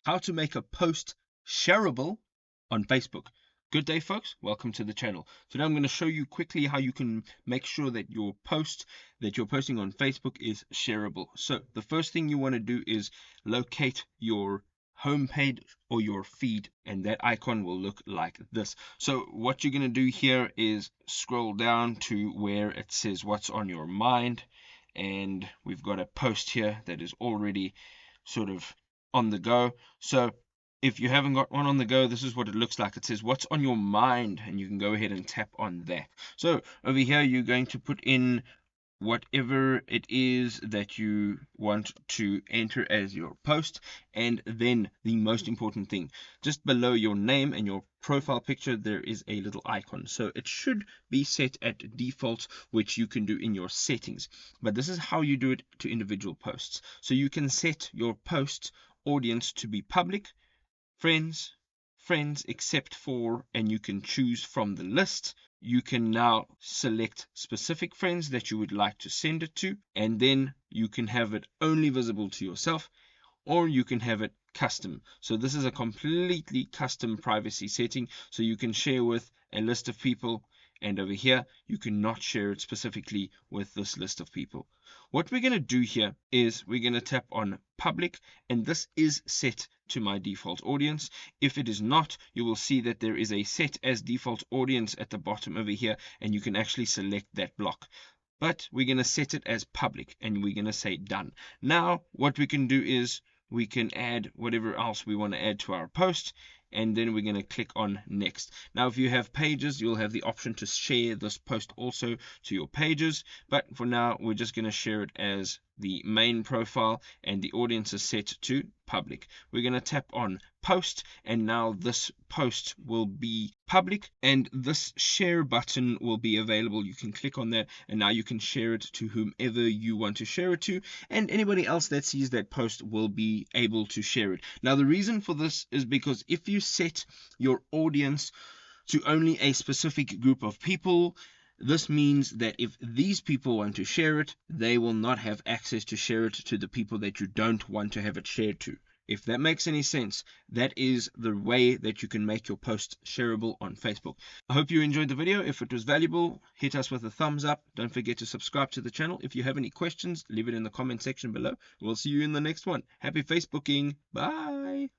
how to make a post shareable on Facebook. Good day, folks. Welcome to the channel. Today I'm going to show you quickly how you can make sure that your post that you're posting on Facebook is shareable. So the first thing you want to do is locate your homepage or your feed, and that icon will look like this. So what you're going to do here is scroll down to where it says what's on your mind, and we've got a post here that is already sort of on the go. So if you haven't got one on the go, this is what it looks like. It says what's on your mind, and you can go ahead and tap on that. So over here you're going to put in whatever it is that you want to enter as your post, and then the most important thing, just below your name and your profile picture there is a little icon. So it should be set at default, which you can do in your settings, but this is how you do it to individual posts. So you can set your post audience to be public, friends except for, and you can choose from the list. You can now select specific friends that you would like to send it to, and then you can have it only visible to yourself, or you can have it custom. So this is a completely custom privacy setting, so you can share with a list of people, and over here you cannot share it specifically with this list of people. What we're going to do here is we're going to tap on public, and this is set to my default audience. If it is not, you will see that there is a set as default audience at the bottom over here, and you can actually select that block. But we're going to set it as public, and we're going to say done. Now what we can do is we can add whatever else we want to add to our post, and then we're going to click on next. Now if you have pages, you'll have the option to share this post also to your pages, but for now we're just going to share it as the main profile, and the audience is set to public. We're going to tap on post, and now this post will be public, and this share button will be available. You can click on that, and now you can share it to whomever you want to share it to, and anybody else that sees that post will be able to share it. Now the reason for this is because if you set your audience to only a specific group of people, this means that if these people want to share it, they will not have access to share it to the people that you don't want to have it shared to. If that makes any sense, that is the way that you can make your post shareable on Facebook. I hope you enjoyed the video. If it was valuable, hit us with a thumbs up. Don't forget to subscribe to the channel. If you have any questions, leave it in the comment section below. We'll see you in the next one. Happy Facebooking. Bye.